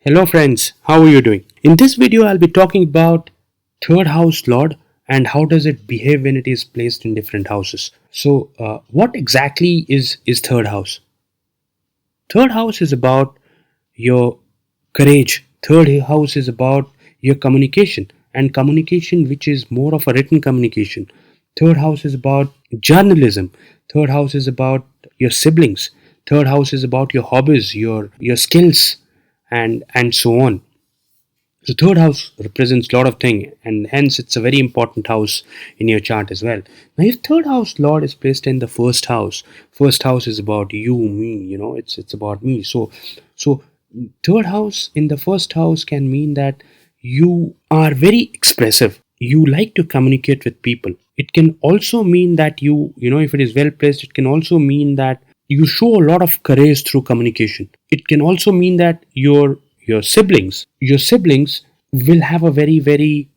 Hello friends, how are you doing? In this video I'll be talking about third house lord and how does it behave when it is placed in different houses. So what exactly is third house? Third house is about your courage. Third house is about your communication and communication which is more of a written communication. Third house is about journalism. Third house is about your siblings. Third house is about your hobbies, your skills and so on. The third house represents a lot of things, and hence it's a very important house in your chart as well. Now, if third house lord is placed in the first house is about you, me. It's about me. So third house in the first house can mean that you are very expressive. You like to communicate with people. It can also mean that if it is well placed, it can also mean that you show a lot of courage through communication. It can also mean that your siblings will have a very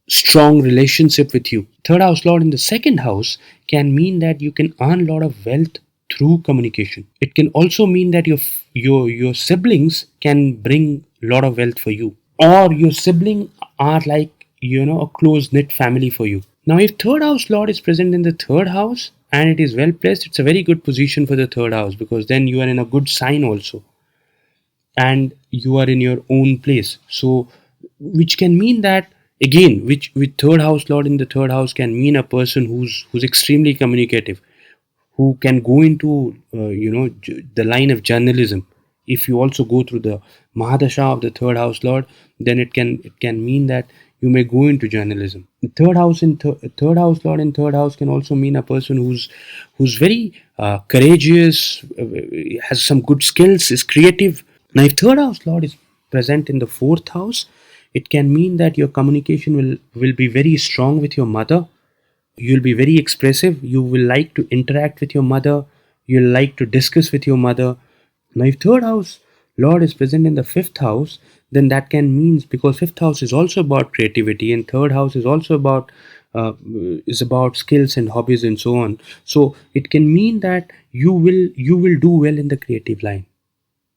strong relationship with you. Third house lord in the second house can mean that you can earn a lot of wealth through communication. It can also mean that your siblings can bring a lot of wealth for you, or your sibling are like a close knit family for you. Now, if third house lord is present in the third house and it is well placed, it's a very good position for the third house, because then you are in a good sign also, and you are in your own place. So which can mean that, again, which with third house lord in the third house can mean a person who's extremely communicative, who can go into the line of journalism. If you also go through the mahadasha of the third house lord, then it can mean that you may go into journalism. The third house lord in third house can also mean a person who's very courageous, has some good skills, is creative. Now, if third house lord is present in the fourth house, it can mean that your communication will be very strong with your mother. You'll be very expressive. You will like to interact with your mother. You'll like to discuss with your mother. Now, if third house lord is present in the fifth house, then that can means, because fifth house is also about creativity and third house is also about skills and hobbies and so on. So it can mean that you will do well in the creative line.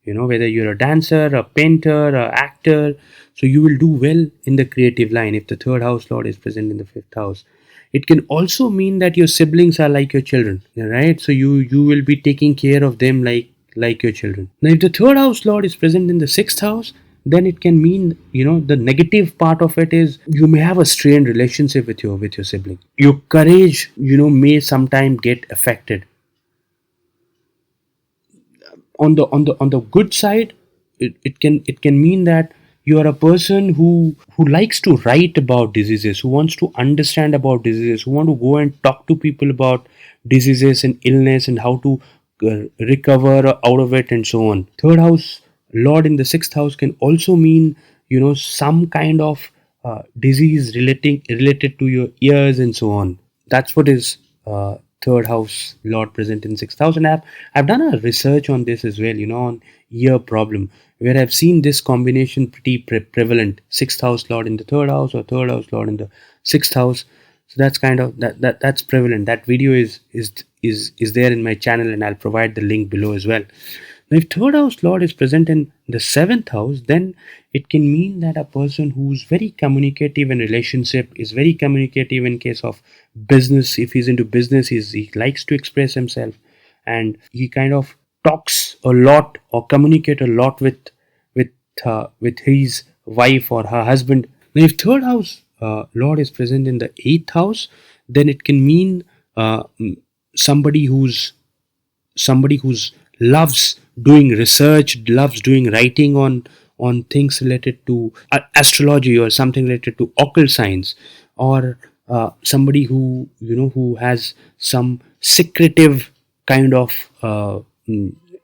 Whether you're a dancer, a painter, a actor, so you will do well in the creative line if the third house lord is present in the fifth house. It can also mean that your siblings are like your children, right? So you will be taking care of them like your children. Now, if the third house lord is present in the sixth house, then it can mean, the negative part of it is you may have a strained relationship with your sibling. Your courage, may sometime get affected. On the good side, it can mean that you are a person who likes to write about diseases, who wants to understand about diseases, who want to go and talk to people about diseases and illness and how to recover out of it and so on. Third house lord in the sixth house can also mean some kind of disease related to your ears and so on. That's what is third house lord present in sixth house. And I've done a research on this as well, on ear problem, where I've seen this combination pretty prevalent: sixth house lord in the third house or third house lord in the sixth house. So that's kind of that's prevalent. That video is there in my channel, and I'll provide the link below as well. Now, if third house lord is present in the seventh house, then it can mean that a person who's very communicative in relationship, is very communicative in case of business. If he's into business, he likes to express himself, and he kind of talks a lot or communicate a lot with his wife or her husband. Now, if third house lord is present in the eighth house, then it can mean somebody who's loves doing research, loves doing writing on things related to astrology or something related to occult science, or somebody who has some secretive kind of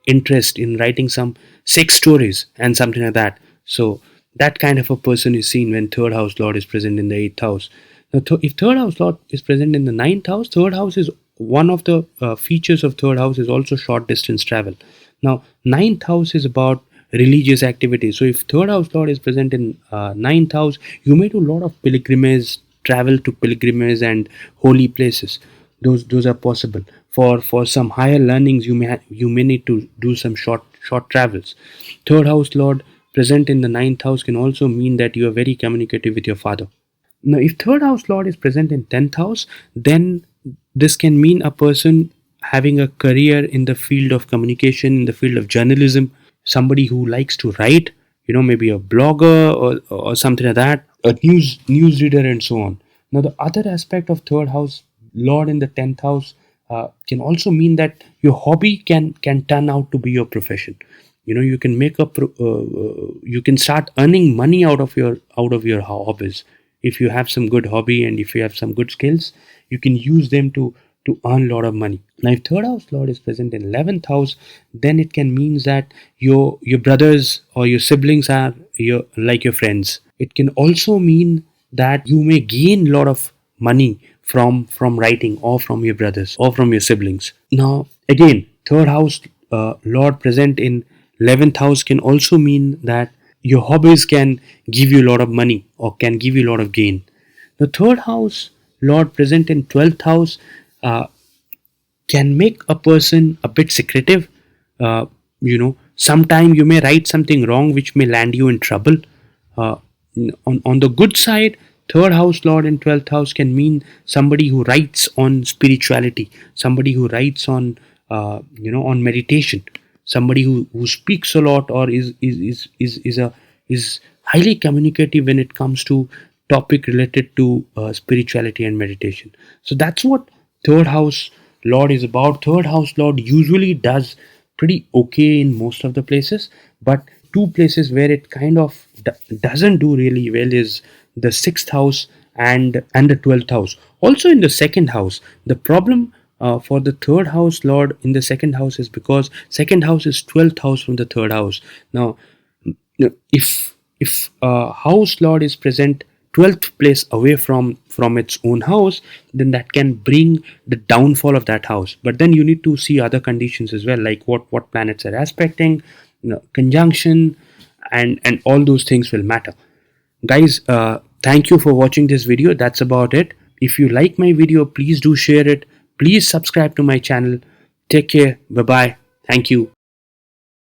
interest in writing some sex stories and something like that. So that kind of a person is seen when third house lord is present in the eighth house. Now, if third house lord is present in the ninth house, third house is one of the features of third house is also short distance travel. Now, ninth house is about religious activity. So if third house lord is present in ninth house, you may do a lot of pilgrimage, travel to pilgrimage and holy places. Those are possible. For some higher learnings, you may need to do some short travels. Third house lord present in the ninth house can also mean that you are very communicative with your father. Now, if third house lord is present in 10th house, then this can mean a person having a career in the field of communication, in the field of journalism, somebody who likes to write, maybe a blogger or something like that, a newsreader and so on. Now, the other aspect of third house lord in the 10th house can also mean that your hobby can turn out to be your profession. You can you can start earning money out of your hobbies. If you have some good hobby and if you have some good skills, you can use them to earn a lot of money. Now, if third house lord is present in 11th house, then it can mean that your brothers or your siblings are your friends. It can also mean that you may gain a lot of money from writing, or from your brothers, or from your siblings. Now, again, third house lord present in 11th house can also mean that your hobbies can give you a lot of money or can give you a lot of gain. The third house lord present in 12th house uh, can make a person a bit secretive. Sometime you may write something wrong which may land you in trouble. uh, on the good side, third house lord in 12th house can mean somebody who writes on spirituality, somebody who writes on meditation, somebody who speaks a lot, or is highly communicative when it comes to topic related to spirituality and meditation. So that's what third house lord is about. Third house lord usually does pretty okay in most of the places, but two places where it kind of doesn't do really well is the sixth house and the 12th house. Also in the second house, the problem for the third house lord in the second house is because second house is 12th house from the third house. Now, if house lord is present 12th place away from its own house, then that can bring the downfall of that house. But then you need to see other conditions as well, like what planets are aspecting, conjunction, and all those things will matter. Guys, thank you for watching this video. That's about it. If you like my video, please do share it. Please subscribe to my channel. Take care. Bye bye. Thank you.